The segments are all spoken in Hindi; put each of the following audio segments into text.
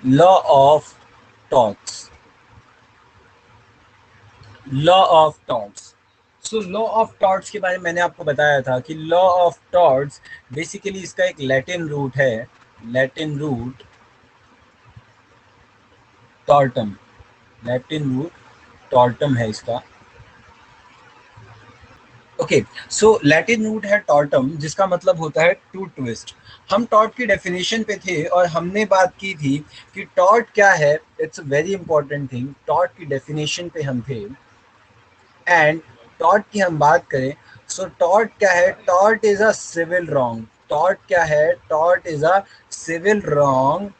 Law of torts, law of torts. So law of torts के बारे में मैंने आपको बताया था कि लॉ ऑफ टॉर्ट्स बेसिकली इसका एक लैटिन रूट है, Latin root tortum, Latin root tortum है इसका। ओके, सो लैटिन रूट है टॉर्टम, जिसका मतलब होता है टू ट्विस्ट। हम टॉर्ट की डेफिनेशन पे थे और हमने बात की थी कि टॉर्ट क्या है। It's a very important thing, tort की डेफिनेशन पे हम थे। एंड टॉर्ट की हम बात करें, सो टॉर्ट क्या है? Tort is a civil wrong. Tort क्या है? Tort is a civil wrong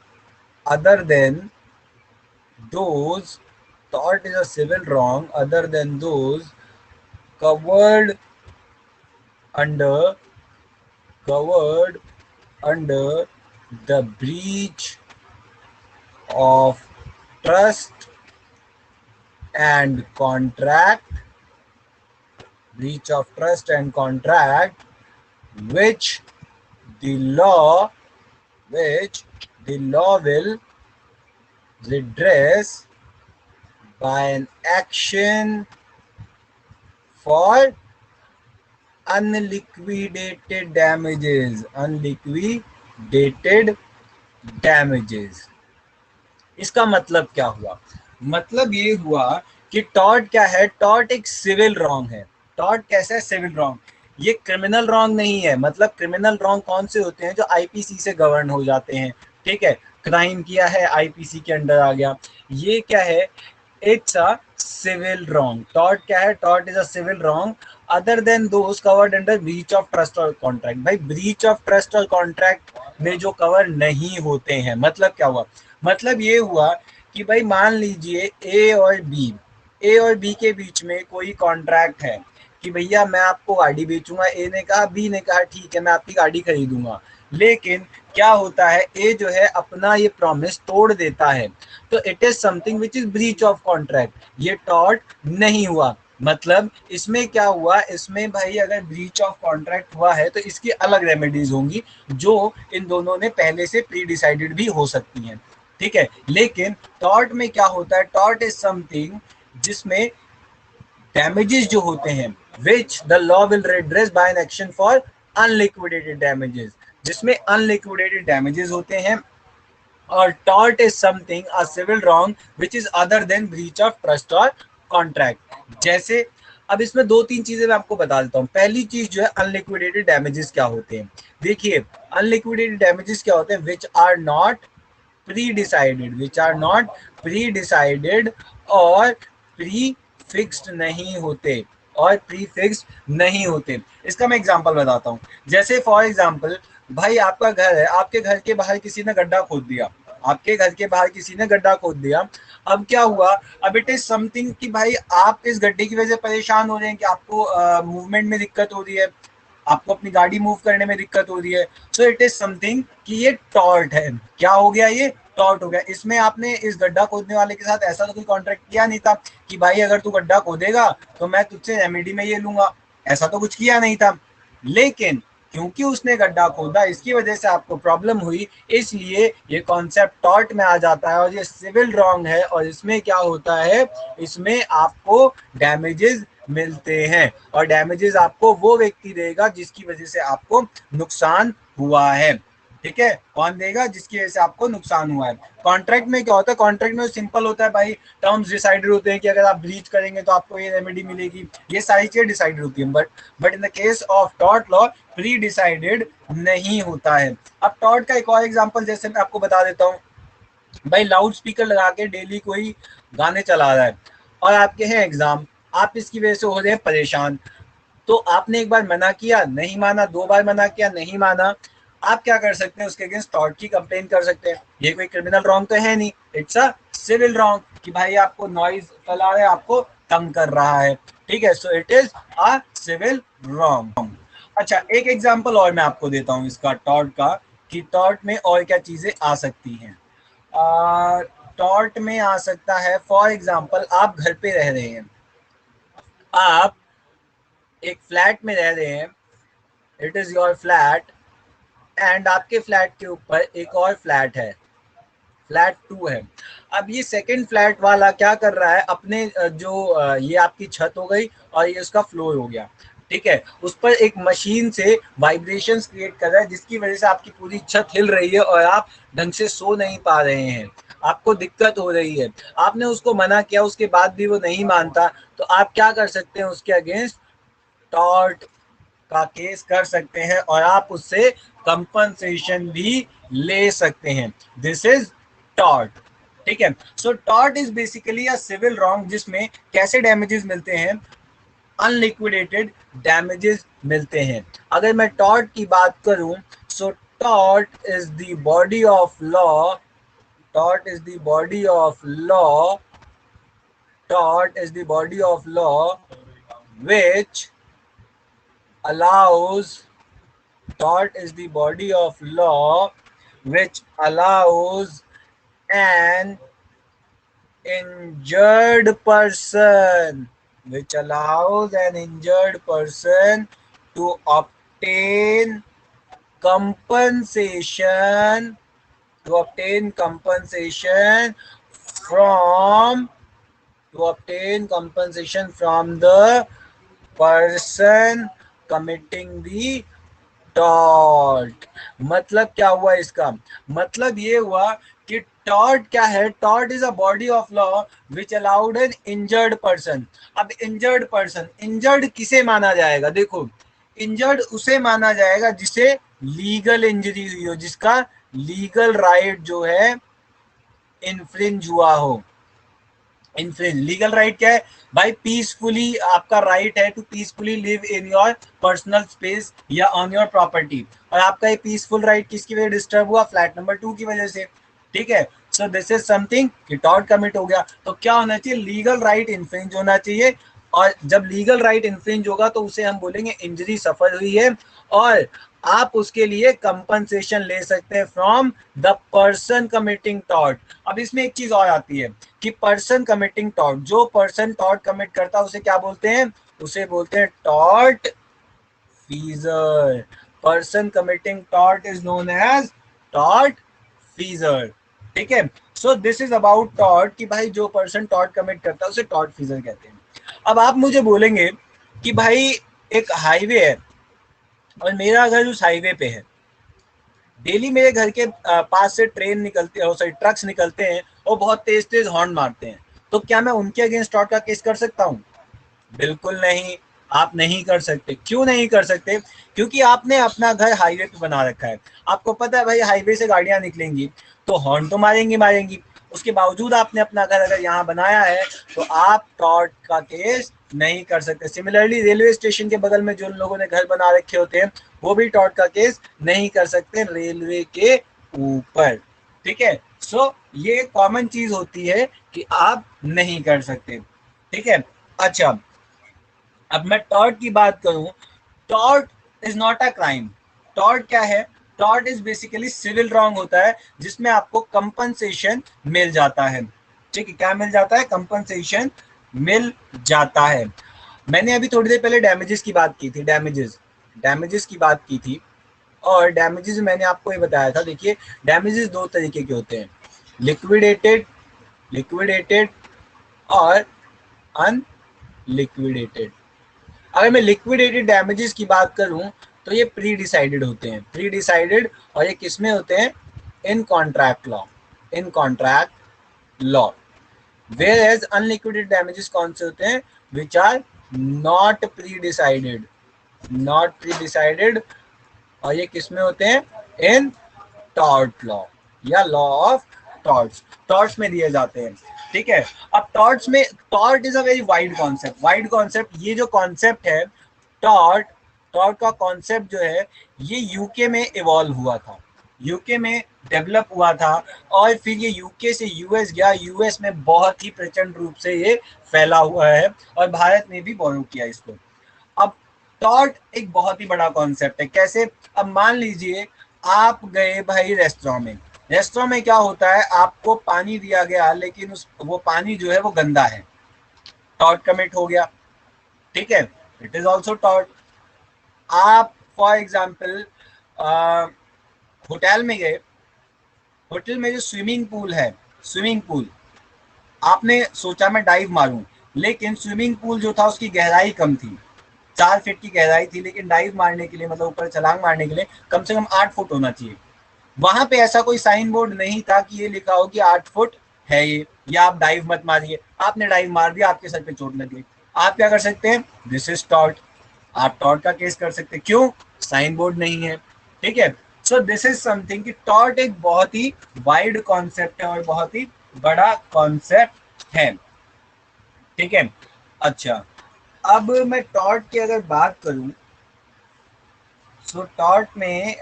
other than those, tort is a civil wrong other than those covered under, covered under the breach of trust and contract, breach of trust and contract, which the law, which the law will redress by an action for unliquidated damages, unliquidated damages। इसका मतलब क्या हुआ? मतलब ये हुआ कि टॉर्ट क्या है? टॉर्ट एक सिविल रॉन्ग है। टॉर्ट कैसा है? Civil wrong. ये क्रिमिनल रॉन्ग नहीं है। मतलब क्रिमिनल रॉन्ग कौन से होते हैं? जो आईपीसी से गवर्न हो जाते हैं, ठीक है। क्राइम किया है, आईपीसी के अंडर आ गया। ये क्या है? It's a civil wrong. Tort क्या है? Tort is a civil wrong other than those covered under breach of trust और कॉन्ट्रैक्ट। भाई ब्रीच ऑफ ट्रस्ट और कॉन्ट्रैक्ट में जो कवर नहीं होते हैं, मतलब क्या हुआ? मतलब ये हुआ कि भाई मान लीजिए ए और बी, ए और बी के बीच में कोई कॉन्ट्रैक्ट है कि भैया मैं आपको गाड़ी बेचूंगा। ए ने कहा, बी ने कहा ठीक है मैं आपकी गाड़ी खरीदूंगा। लेकिन क्या होता है? ए जो है अपना ये प्रॉमिस तोड़ देता है, तो it is something which is breach of contract. ये टॉर्ट नहीं हुआ। मतलब इसमें क्या हुआ? इसमें भाई अगर ब्रीच ऑफ कॉन्ट्रैक्ट हुआ है तो इसकी अलग रेमेडीज होंगी, जो इन दोनों ने पहले से प्री डिसाइडेड भी हो सकती हैं, ठीक है। लेकिन टॉर्ट में क्या होता है? टॉर्ट इज समथिंग जिसमें डैमेजेस जो होते हैं, which the law will redress by an action for unliquidated damages, जिसमें अनलिक्विडेटेड डैमेजेस होते हैं। और tort is something a civil wrong which is other than breach of trust और कॉन्ट्रैक्ट। जैसे अब इसमें दो तीन चीजें मैं आपको बता देता हूँ। पहली चीज जो है, अनलिक्विडेटेड डैमेजेस क्या होते हैं? देखिए, अनलिक्विडेटेड डैमेजेस क्या होते हैं? Which are not pre decided, which are not pre decided और प्री फिक्स्ड नहीं होते, और प्री फिक्स्ड नहीं होते। इसका मैं एग्जांपल बताता हूँ। जैसे फॉर एग्जांपल, भाई आपका घर है, आपके घर के बाहर किसी ने गड्ढा खोद दिया, आपके घर के बाहर किसी ने गड्ढा खोद दिया। अब क्या हुआ? अब इट इज समथिंग कि भाई आप इस गड्ढे की वजह से परेशान हो रहे हैं, कि आपको मूवमेंट में दिक्कत हो रही है, आपको अपनी गाड़ी मूव करने में दिक्कत हो रही है। सो इट इज समथिंग कि ये टॉर्ट है। क्या हो गया? ये टॉर्ट हो गया। इसमें आपने इस गड्ढा खोदने वाले के साथ ऐसा तो कोई कॉन्ट्रैक्ट किया नहीं था कि भाई अगर तू गड्ढा खोदेगा तो मैं तुझसे रेमेडी में ये लूंगा, ऐसा तो कुछ किया नहीं था। लेकिन क्योंकि उसने गड्ढा खोदा, इसकी वजह से आपको प्रॉब्लम हुई, इसलिए ये कॉन्सेप्ट टॉर्ट में आ जाता है और ये सिविल रॉन्ग है। और इसमें क्या होता है? इसमें आपको डैमेजेस मिलते हैं, और डैमेजेस आपको वो व्यक्ति देगा जिसकी वजह से आपको नुकसान हुआ है, ठीक है। कौन देगा? जिसकी वजह से आपको नुकसान हुआ है। कॉन्ट्रैक्ट में क्या होता है? कॉन्ट्रैक्ट में सिंपल होता है भाई, टर्म्स डिसाइडेड होते हैं कि अगर आप ब्रीच करेंगे तो आपको ये रेमेडी मिलेगी, ये सारी चीजें डिसाइडेड होती हैं। But in the case of tort law pre decided नहीं होता है। अब टॉर्ट का एक और एग्जांपल जैसे मैं आपको बता देता हूँ। भाई लाउड स्पीकर लगा के डेली कोई गाने चला रहा है, और आपके हैं एग्जाम, आप इसकी वजह से हो रहे हैं परेशान। तो आपने एक बार मना किया, नहीं माना, दो बार मना किया, नहीं माना। आप क्या कर सकते हैं? उसके अगेंस्ट टॉर्ट की कंप्लेन कर सकते हैं। ये कोई क्रिमिनल रॉन्ग तो है नहीं, इट्स अ सिविल रॉन्ग कि भाई आपको नॉइज फैला रहा है, आपको तंग कर रहा है, ठीक है। So it is a civil wrong. अच्छा, एक एग्जांपल और मैं आपको देता हूँ इसका, टॉर्ट का, कि टॉर्ट में और क्या चीजें आ सकती हैं। टॉर्ट में आ सकता है, फॉर एग्जांपल आप घर पे रह रहे हैं, आप एक फ्लैट में रह रहे हैं, it is your flat, and आपके फ्लैट के ऊपर एक और फ्लैट है, फ्लैट 2 है। अब ये सेकंड फ्लैट वाला क्या कर रहा है, अपने जो ये आपकी छत हो गई और ये उसका फ्लोर हो गया, ठीक है, उस पर एक मशीन से वाइब्रेशंस क्रिएट कर रहा है, जिसकी वजह से आपकी पूरी छत हिल रही है और आप ढंग से सो नहीं पा रहे हैं, आपको दिक्कत हो रही है। आपने उसको मना किया, उसके बाद भी वो नहीं मानता, तो आप क्या कर सकते हैं, उसके अगेंस्ट टॉर्ट का केस कर सकते हैं और आप उससे कंपनसेशन भी ले सकते हैं। दिस इज टॉर्ट, ठीक है। सो tort is basically a civil wrong, जिसमें कैसे डैमेजेस मिलते हैं, अनलिक्विडेटेड डैमेजेस मिलते हैं। अगर मैं टॉर्ट की बात करूं, so tort is the body of law, tort is the body of law, tort is the body of law which allows, tort is the body of law which allows an injured person, which allows an injured person to obtain compensation, to obtain compensation from, to obtain compensation from the person committing the tort। मतलब क्या हुआ इसका, मतलब ये हुआ कि टॉर्ट क्या है, tort is a body of law which allowed N injured person. अब इंजर्ड पर्सन, इंजर्ड किसे माना जाएगा, देखो इंजर्ड उसे माना जाएगा जिसे लीगल इंजरी हुई हो, जिसका लीगल राइट जो है इन्फ्रिंज हुआ हो। इन्फ्रिंज, लीगल राइट क्या है भाई, पीसफुली आपका राइट है to peacefully live in your personal space या ऑन योर प्रॉपर्टी, और आपका ये पीसफुल राइट किसकी वजह डिस्टर्ब हुआ, फ्लैट नंबर 2 की वजह से, ठीक है। सो दिस इज समथिंग कि टॉर्ट कमिट हो गया, तो क्या होना चाहिए, लीगल राइट इन्फ्रिंज होना चाहिए, और जब लीगल राइट इन्फ्रिंज होगा तो उसे हम बोलेंगे इंजरी सफर हुई है, और आप उसके लिए कंपनसेशन ले सकते हैं from the person committing tort. अब इसमें एक चीज और आती है कि पर्सन कमिटिंग टॉर्ट, जो पर्सन टॉर्ट कमिट करता है उसे क्या बोलते हैं, उसे बोलते हैं tort feasor. Person committing tort is known as tort feasor, ठीक है। So this is about tort कि भाई जो पर्सन टॉर्ट कमिट करता है उसे टॉर्ट फीजर कहते हैं। अब आप मुझे बोलेंगे कि भाई एक हाईवे है और मेरा घर उस हाईवे पे है, डेली मेरे घर के पास से ट्रेन निकलते हैं, सॉरी ट्रक्स निकलते हैं और बहुत तेज तेज हॉर्न मारते हैं, तो क्या मैं उनके अगेंस्ट टॉर्ट का केस कर सकता हूँ, बिल्कुल नहीं, आप नहीं कर सकते। क्यों नहीं कर सकते, क्योंकि आपने अपना घर हाईवे पे बना रखा है, आपको पता है भाई हाईवे से गाड़ियां निकलेंगी तो हॉर्न तो मारेंगी मारेंगी, उसके बावजूद आपने अपना घर अगर यहाँ बनाया है तो आप टॉर्ट का केस नहीं कर सकते। सिमिलरली रेलवे स्टेशन के बगल में जो लोगों ने घर बना रखे होते हैं वो भी टॉर्ट का केस नहीं कर सकते रेलवे के ऊपर, ठीक है। सो ये कॉमन चीज होती है कि आप नहीं कर सकते, ठीक है। अच्छा, अब मैं टॉर्ट की बात करूं, tort is not a crime. Tort क्या है, tort is basically civil wrong होता है जिसमें आपको कंपनसेशन मिल जाता है, ठीक है, क्या मिल जाता है, कंपनसेशन मिल जाता है। मैंने अभी थोड़ी देर पहले डैमेजेस की बात की थी, डैमेजेस की बात की थी, और डैमेजेस मैंने आपको ये बताया था, देखिए डैमेजेस दो तरीके के होते हैं, लिक्विडेटेड, लिक्विडेटेड और अनलिक्विडेटेड। अगर मैं लिक्विडेटेड डैमेजेस की बात करूं तो ये प्री डिसाइडेड होते हैं, प्री डिसाइडेड, और ये किसमें होते हैं, in contract law, in contract law. Where as unliquidated damages कौन से होते हैं, which are not pre decided, not pre decided, और ये किसमें होते हैं, इन टॉर्ट लॉ या लॉ ऑफ टॉर्ट्स, टॉर्ट्स में दिए जाते हैं, ठीक है। अब टॉर्ट्स में, tort is a very wide concept, wide concept, ये जो कॉन्सेप्ट है टॉर्ट, टॉर्ट का कॉन्सेप्ट जो है ये यूके में इवॉल्व हुआ था, यूके में डेवलप हुआ था, और फिर ये यूके से यूएस गया, यूएस में बहुत ही प्रचंड रूप से ये फैला हुआ है और भारत ने भी बोरो किया इसको। अब टॉर्ट एक बहुत ही बड़ा कॉन्सेप्ट है, कैसे, अब मान लीजिए आप गए भाई रेस्टोरेंट में, रेस्टोरेंट में क्या होता है, आपको पानी दिया गया लेकिन उस वो पानी जो है वो गंदा है, टॉर्ट कमिट हो गया, ठीक है, इट इज ऑल्सो टॉर्ट। आप फॉर एग्जाम्पल होटल में गए, होटल में जो स्विमिंग पूल है, स्विमिंग पूल, आपने सोचा मैं डाइव मारूं, लेकिन स्विमिंग पूल जो था उसकी गहराई कम थी, 4 फीट की गहराई थी, लेकिन डाइव मारने के लिए, मतलब ऊपर छलांग मारने के लिए कम से कम 8 फुट होना चाहिए। वहां पे ऐसा कोई साइन बोर्ड नहीं था कि ये लिखा हो कि 8 फुट है ये, या आप डाइव मत मारिए। आपने डाइव मार दिया, आपके सर पे चोट लग गई, आप क्या कर सकते हैं? This is tort. आप टॉर्ट का केस कर सकते हैं, क्यों? साइन बोर्ड नहीं है। ठीक है, सो दिस इज समथिंग कि टॉर्ट एक बहुत ही वाइड कॉन्सेप्ट है और बहुत ही बड़ा कॉन्सेप्ट है। ठीक है, अच्छा, अब मैं टॉर्ट की अगर बात करूं, सो टॉर्ट में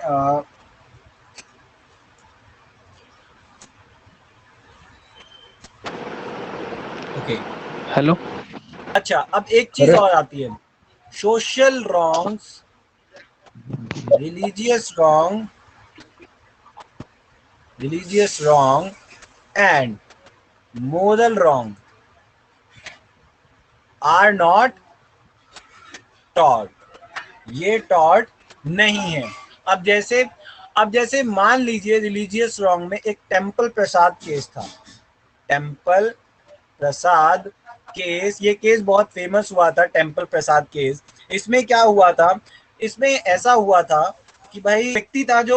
ओके, हेलो। अच्छा, अब एक चीज अरे और आती है, social wrongs, religious wrong, religious wrong and moral wrong are not टॉट। ये टॉट नहीं है। अब जैसे, अब जैसे मान लीजिए रिलीजियस रॉन्ग में एक टेम्पल प्रसाद केस था, टेम्पल प्रसाद केस, ये केस बहुत फेमस हुआ था, टेम्पल प्रसाद केस। इसमें क्या हुआ था, इसमें ऐसा हुआ था कि भाई व्यक्ति था जो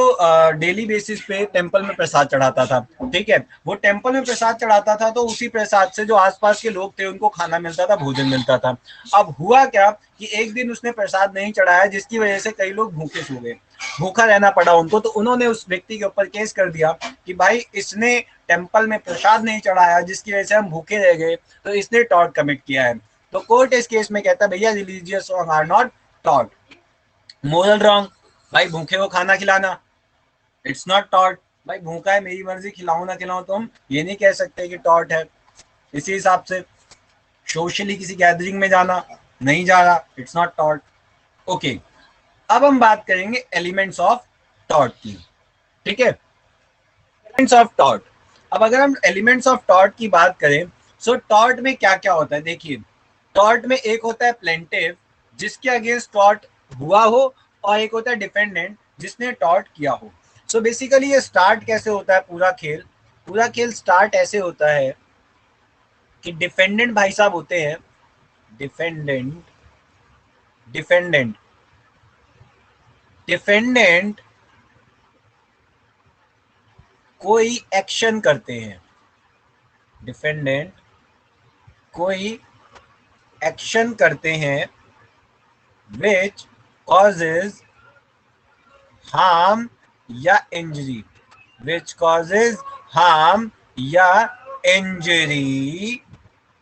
डेली बेसिस पे टेम्पल में प्रसाद चढ़ाता था। ठीक है, वो टेम्पल में प्रसाद चढ़ाता था, तो उसी प्रसाद से जो आसपास के लोग थे उनको खाना मिलता था, भोजन मिलता था। अब हुआ क्या कि एक दिन उसने प्रसाद नहीं चढ़ाया, जिसकी वजह से कई लोग भूखे सो गए, भूखा रहना पड़ा उनको। तो उन्होंने उस व्यक्ति के ऊपर केस कर दिया कि भाई इसने टेम्पल में प्रसाद नहीं चढ़ाया, जिसकी वजह से हम भूखे रह गए, तो इसने टॉर्ट कमिट किया है। तो कोर्ट इस केस में कहता है भैया religious wrong are not tort. Moral wrong, भाई भूखे को खाना खिलाना, इट्स नॉट टॉर्ट। भाई भूखा है, मेरी मर्जी, खिलाऊं ना खिलाऊं, तो हम ये नहीं कह सकते कि टॉर्ट है। इसी हिसाब से सोशली किसी गैदरिंग में जाना, नहीं जा रहा, इट्स नॉट टॉर्ट। ओके, अब हम बात करेंगे एलिमेंट्स ऑफ टॉर्ट की। ठीक है, एलिमेंट्स ऑफ टॉर्ट। अब अगर हम एलिमेंट्स ऑफ टॉर्ट की बात करें, सो टॉर्ट में क्या क्या होता है, देखिए, टॉर्ट में एक होता है प्लेंटिव, जिसके अगेंस्ट टॉर्ट हुआ हो, और एक होता है डिफेंडेंट, जिसने टॉर्ट किया हो। सो बेसिकली ये स्टार्ट कैसे होता है पूरा खेल, पूरा खेल स्टार्ट ऐसे होता है कि डिफेंडेंट भाई साहब होते हैं, डिफेंडेंट, डिफेंडेंट, डिफेंडेंट कोई एक्शन करते हैं, डिफेंडेंट कोई एक्शन करते हैं which causes harm या इंजरी, which causes harm या इंजरी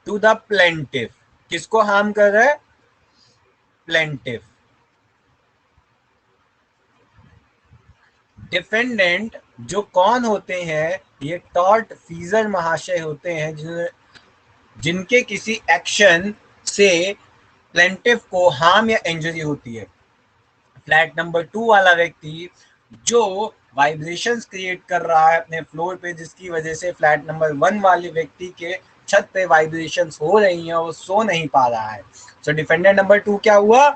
टू द प्लेंटिफ। किसको हार्म कर रहा है? प्लेंटिफ। डिफेंडेंट जो कौन होते हैं, ये टॉर्ट फीजर महाशय होते हैं, जिनके किसी एक्शन से प्लेंटिफ को हार्म या इंजरी होती है। फ्लैट नंबर 2 वाला व्यक्ति जो वाइब्रेशंस क्रिएट कर रहा है अपने फ्लोर पे, जिसकी वजह से फ्लैट नंबर 1 वाले व्यक्ति के छत पे वाइब्रेशंस हो रही हैं, वो सो नहीं पा रहा है। सो डिफेंडेंट नंबर 2 क्या हुआ?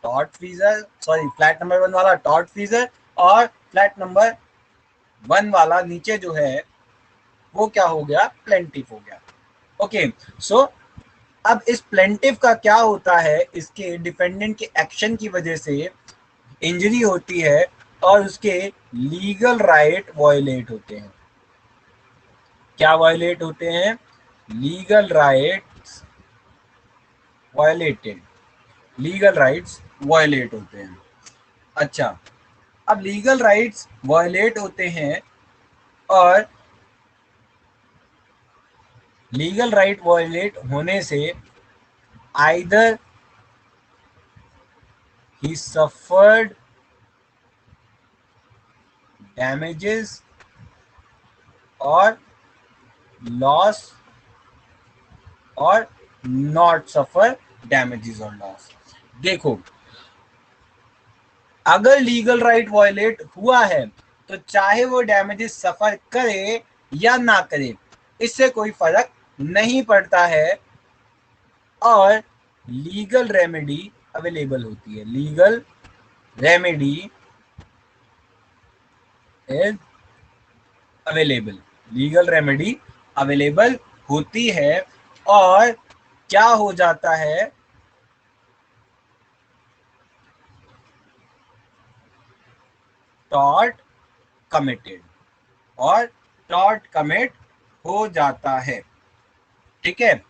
Tort freezer, sorry, flat number 1 वाला टॉर्ट फ्रीजर, और फ्लैट नंबर 1 वाला नीचे जो है वो क्या हो गया? प्लेंटिफ हो गया। ओके, सो अब इस प्लेंटिफ का क्या होता है, इसके डिफेंडेंट के एक्शन की वजह से इंजरी होती है और उसके लीगल राइट वायलेट होते हैं। क्या वायलेट होते हैं? Legal rights violated, legal rights violate होते हैं। अच्छा, अब लीगल राइट्स वायलेट होते हैं, और लीगल राइट वायलेट होने से आइदर ही सफर्ड डैमेजेस और लॉस, और नॉट सफर डैमेजेस और लॉस। देखो, अगर लीगल राइट वायलेट हुआ है तो चाहे वो डैमेजेस सफर करे या ना करे, इससे कोई फर्क नहीं पड़ता है, और लीगल रेमेडी अवेलेबल होती है, legal remedy is available, legal remedy available होती है और क्या हो जाता है, टॉर्ट कमिटेड, और टॉर्ट कमिट हो जाता है। ठीक है,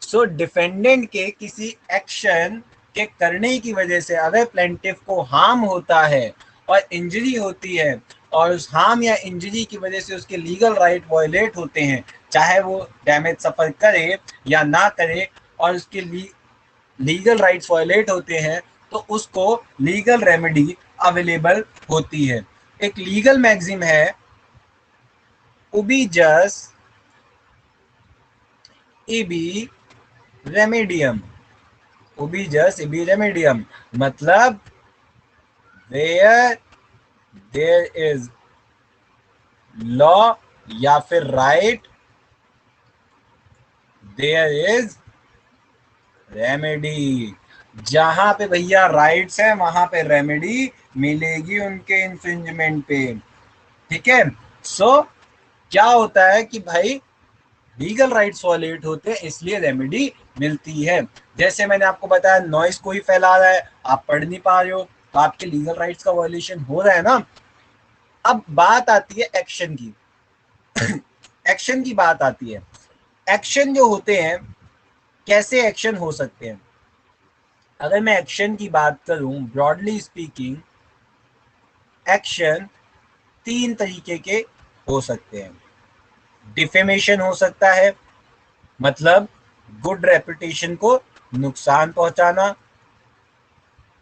सो डिफेंडेंट के किसी एक्शन के करने की वजह से अगर प्लेंटिफ को हार्म होता है और इंजरी होती है और उस हार्म या इंजरी की वजह से उसके लीगल राइट वायलेट होते हैं, चाहे वो डैमेज सफर करे या ना करे, और उसके लीगल राइट्स वायलेट होते हैं, तो उसको लीगल रेमेडी अवेलेबल होती है। एक लीगल मैगजीम है, उबी जस इबी रेमेडियम, उबीजस इबी रेमेडियम, मतलब वेयर देयर इज लॉ या फिर राइट देयर इज रेमेडी। जहां पे भैया राइट्स है वहां पे रेमेडी मिलेगी उनके इन्फ्रिंजमेंट पे। ठीक है, सो क्या होता है कि भाई लीगल राइट्स वायलेट होते हैं इसलिए रेमेडी मिलती है। जैसे मैंने आपको बताया नॉइस कोई फैला रहा है, आप पढ़ नहीं पा रहे हो, तो आपके लीगल राइट्स का वायलेशन हो रहा है ना। अब बात आती है एक्शन की एक्शन की बात आती है। एक्शन जो होते हैं, कैसे एक्शन हो सकते हैं? अगर मैं एक्शन की बात करूं, ब्रॉडली स्पीकिंग, एक्शन तीन तरीके के हो सकते हैं। डिफेमेशन हो सकता है, मतलब गुड रेपुटेशन को नुकसान पहुंचाना।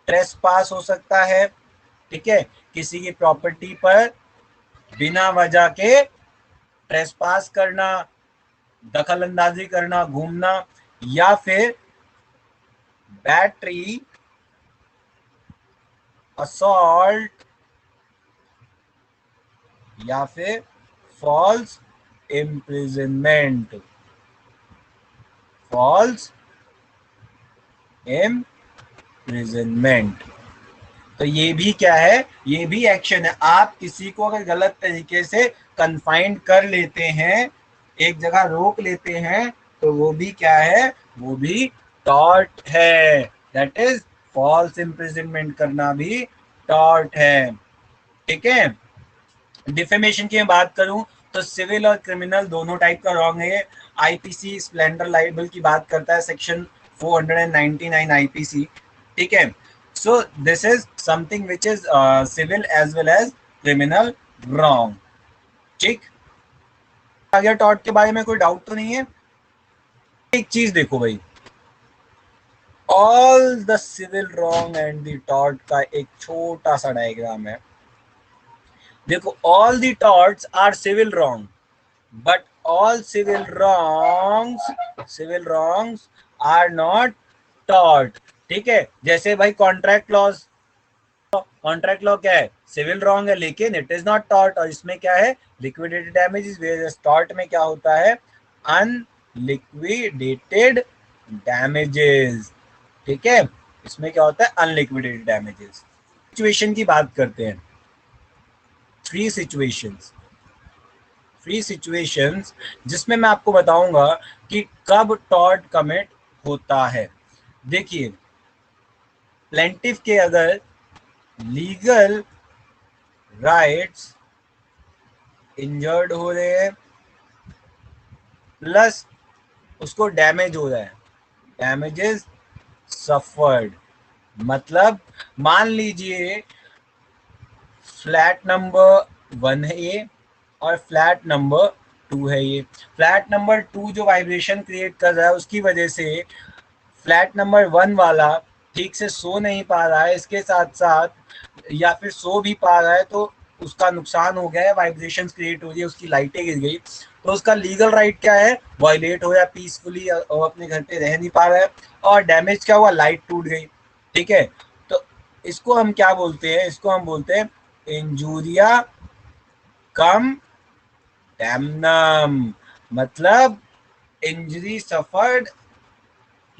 ट्रेसपास हो सकता है, ठीक है, किसी की प्रॉपर्टी पर बिना वजह के ट्रेसपास करना, दखल अंदाजी करना, घूमना, या फिर बैटरी, असॉल्ट, या फिर फॉल्स इम्प्रिजनमेंट, फॉल्स इम्प्रिजनमेंट। तो ये भी क्या है, ये भी एक्शन है। आप किसी को अगर गलत तरीके से कन्फाइंड कर लेते हैं, एक जगह रोक लेते हैं, तो वो भी क्या है, वो भी टॉर्ट है। दैट इज फॉल्स इम्प्रिजनमेंट करना भी टॉर्ट है। ठीक है, डिफेमेशन की मैं बात करूं तो सिविल और क्रिमिनल दोनों टाइप का रॉन्ग है। आईपीसी स्प्लेंडर लाइबल की बात करता है, सेक्शन 499 आईपीसी। ठीक है, so this is something which is civil as well as criminal wrong. ठीक, आ गया टॉर्ट के बारे में, कोई डाउट तो नहीं है? एक चीज देखो भाई, all the civil wrong and the tort का एक छोटा सा डायग्राम है। देखो, all the torts are civil wrong, but all civil wrongs are not tort। ठीक है, जैसे भाई कॉन्ट्रैक्ट लॉज, कॉन्ट्रैक्ट लॉ क्या है, सिविल रॉन्ग है, लेकिन इट इज नॉट टॉर्ट, और इसमें क्या है, लिक्विडेटेड डैमेजेस। वेयरएज टॉर्ट में क्या होता है, अनलिक्विडेटेड डैमेजेस। ठीक है, इसमें क्या होता है, अनलिक्विडेटेड डैमेजेस। सिचुएशन की बात करते हैं, थ्री सिचुएशंस, फ्री सिचुएशंस, जिसमें मैं आपको बताऊंगा कि कब टॉर्ट कमिट होता है। देखिए, प्लेंटिफ के अगर लीगल राइट्स इंजर्ड हो रहे हैं प्लस उसको डैमेज हो रहा है, डैमेजेस सफर्ड, मतलब मान लीजिए फ्लैट नंबर 1 है ये और फ्लैट नंबर 2 है ये। फ्लैट नंबर 2 जो वाइब्रेशन क्रिएट कर रहा है उसकी वजह से फ्लैट नंबर 1 वाला ठीक से सो नहीं पा रहा है, इसके साथ साथ या फिर सो भी पा रहा है तो उसका नुकसान हो गया है, वाइब्रेशन क्रिएट हो रही है, उसकी लाइटें गिर गई, तो उसका लीगल राइट क्या है, वायलेट हो रहा है, पीसफुली अपने घर पे रह नहीं पा रहा है, और डैमेज क्या हुआ, लाइट टूट गई। ठीक है, तो इसको हम क्या बोलते हैं, इसको हम बोलते हैं इंजूरिया कम डैमनम, मतलब injury suffered,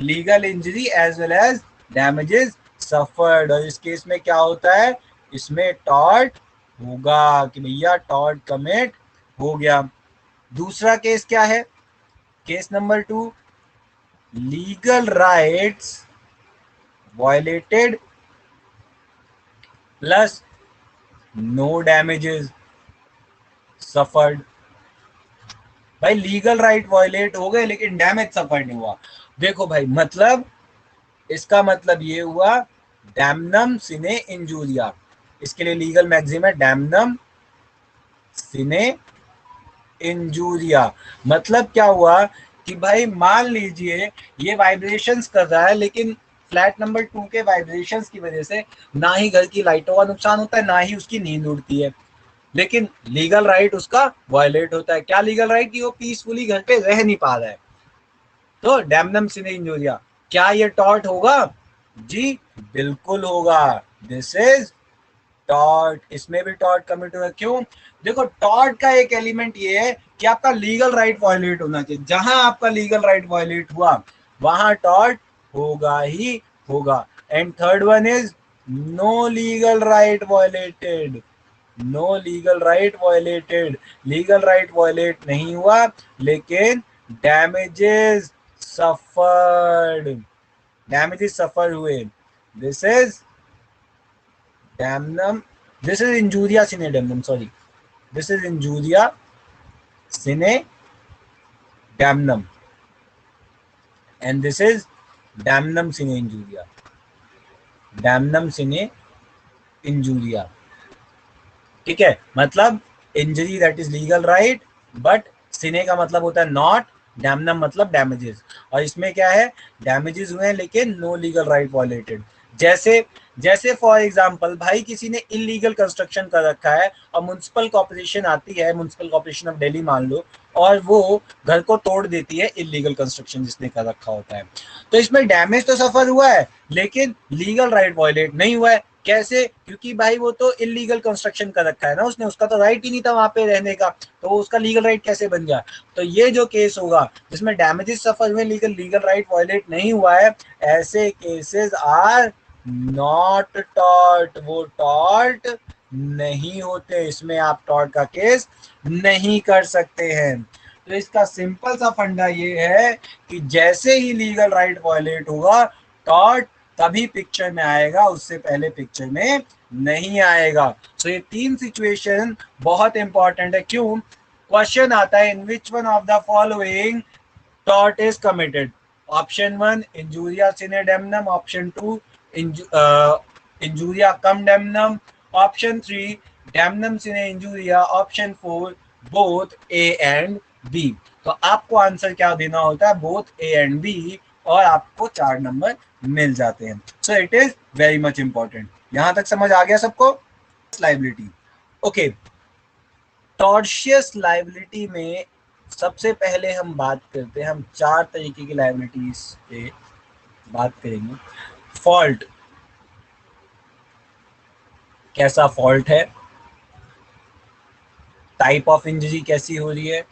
legal injury as well as damages suffered. और इस केस में क्या होता है, इसमें टॉर्ट होगा कि भैया टॉर्ट कमिट हो गया। दूसरा केस क्या है, case number 2, legal rights violated plus no damages suffered. भाई लीगल राइट वायलेट हो गए लेकिन डैमेज सफर नहीं हुआ। देखो भाई, मतलब इसका मतलब ये हुआ डैमनम सिने इंजूरिया। इसके लिए लीगल मैक्सिम है डैमनम सिने इंजूरिया। मतलब क्या हुआ कि भाई मान लीजिए ये वाइब्रेशंस कर रहा है, लेकिन फ्लैट नंबर 2 के वाइब्रेशंस की वजह से ना ही घर की लाइटों का नुकसान होता है, ना ही उसकी नींद उड़ती है, लेकिन लीगल राइट उसका वायलेट होता है। क्या लीगल राइट की वो पीसफुली घर पे रह नहीं पा रहा है। तो डैमनम सिने इंजूरिया, क्या ये टॉर्ट होगा? जी बिल्कुल होगा। This is tort. इसमें भी टॉर्ट कमिट हुआ। क्यों? देखो, टॉर्ट का एक एलिमेंट ये है कि आपका लीगल राइट वायलेट होना चाहिए। जहां आपका लीगल राइट वायलेट हुआ वहां टॉर्ट होगा ही होगा। And third one is no legal right violated. No legal right violated, legal right violate नहीं हुआ लेकिन डैमेजेस सफर्ड, डैमेजेस सफर हुए। This is damnum, this is injuria sine damnum, sorry, this is injuria sine damnum and this is damnum sine injuria, damnum sine injuria. ठीक है, मतलब injury that is legal right, but sine का मतलब होता है नॉट, डैमनम मतलब डैमेजेस। और इसमें क्या है, डैमेजेस हुए हैं लेकिन नो लीगल राइट वायलेटेड। जैसे जैसे फॉर एग्जांपल भाई किसी ने इलीगल कंस्ट्रक्शन कर रखा है और म्युनिसिपल कॉर्पोरेशन आती है, म्युनिसिपल कॉर्पोरेशन ऑफ दिल्ली मान लो, और वो घर को तोड़ देती है इलीगल कंस्ट्रक्शन जिसने कर रखा होता है। तो इसमें डैमेज तो सफर हुआ है लेकिन लीगल राइट वायलेट नहीं हुआ है। कैसे? क्योंकि भाई वो तो इलीगल कंस्ट्रक्शन कर रखा है ना उसने, उसका तो राइट ही नहीं था वहां पे रहने का, तो उसका लीगल राइट कैसे बन गया? तो ये जो केस होगा जिसमें डैमेजेस सफर हुए लीगल लीगल राइट वायलेट नहीं हुआ है, ऐसे केसेस आर नॉट टॉर्ट। वो टॉर्ट नहीं होते, इसमें आप टॉर्ट का केस नहीं कर सकते हैं। तो इसका सिंपल सा फंडा ये है कि जैसे ही लीगल राइट वायलेट होगा टॉर्ट तभी पिक्चर में आएगा, उससे पहले पिक्चर में नहीं आएगा। सो ये तीन सिचुएशन बहुत इंपॉर्टेंट है। क्यों? क्वेश्चन आता है in which one of the following tort is committed. Option 1 injuria sine damnum, option 2 injuria cum damnum, option 3 damnum sine injuria, option 4 both A and B। तो आपको आंसर क्या देना होता है? बोथ A and B, और आपको 4 नंबर मिल जाते हैं। सो it is very much important. यहां तक समझ आ गया सबको? लाइबिलिटी। ओके, टॉर्शियस लाइबिलिटी में सबसे पहले हम बात करते हैं, हम 4 तरीके की लाइबिलिटीज पे बात करेंगे। फॉल्ट, कैसा फॉल्ट है, टाइप ऑफ इंजरी कैसी हो रही है,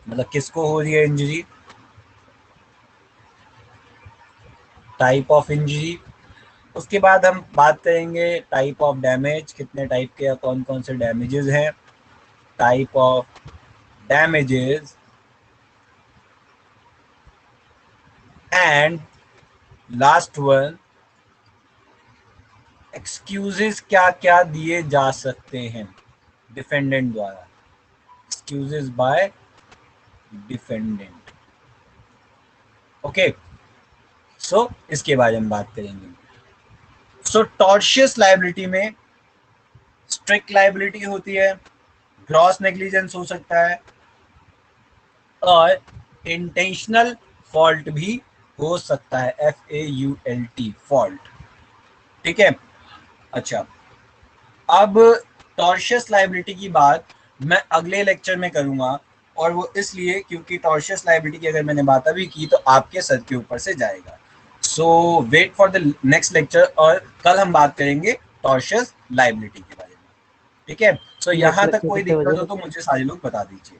मतलब किसको हो रही है इंजरी, टाइप ऑफ इंजरी। उसके बाद हम बात करेंगे टाइप ऑफ डैमेज, कितने टाइप के, कौन कौन से डैमेजेस हैं, type of damages, and last one excuses क्या क्या दिए जा सकते हैं डिफेंडेंट द्वारा, एक्सक्यूजेस बाय डिफेंडेंट। ओके, सो इसके बारे में बात करेंगे। सो टॉर्शियस लाइबिलिटी में स्ट्रिक्ट लाइबिलिटी होती है, ग्रॉस नेग्लिजेंस हो सकता है, और इंटेंशनल फॉल्ट भी हो सकता है, FAULT फॉल्ट। ठीक है, अच्छा, अब टॉर्शियस लाइबिलिटी की बात मैं अगले लेक्चर में करूंगा, और वो इसलिए क्योंकि टॉर्शियस लाइबिलिटी की अगर मैंने बात अभी की तो आपके सर के ऊपर से जाएगा। So wait for the next lecture, और कल हम बात करेंगे टॉर्शियस लाइबिलिटी के बारे में। ठीक है, सो नेक्स्ट यहाँ तक लेक्चर कोई कितने दिक्कत बजे? हो तो मुझे सारे लोग बता दीजिए।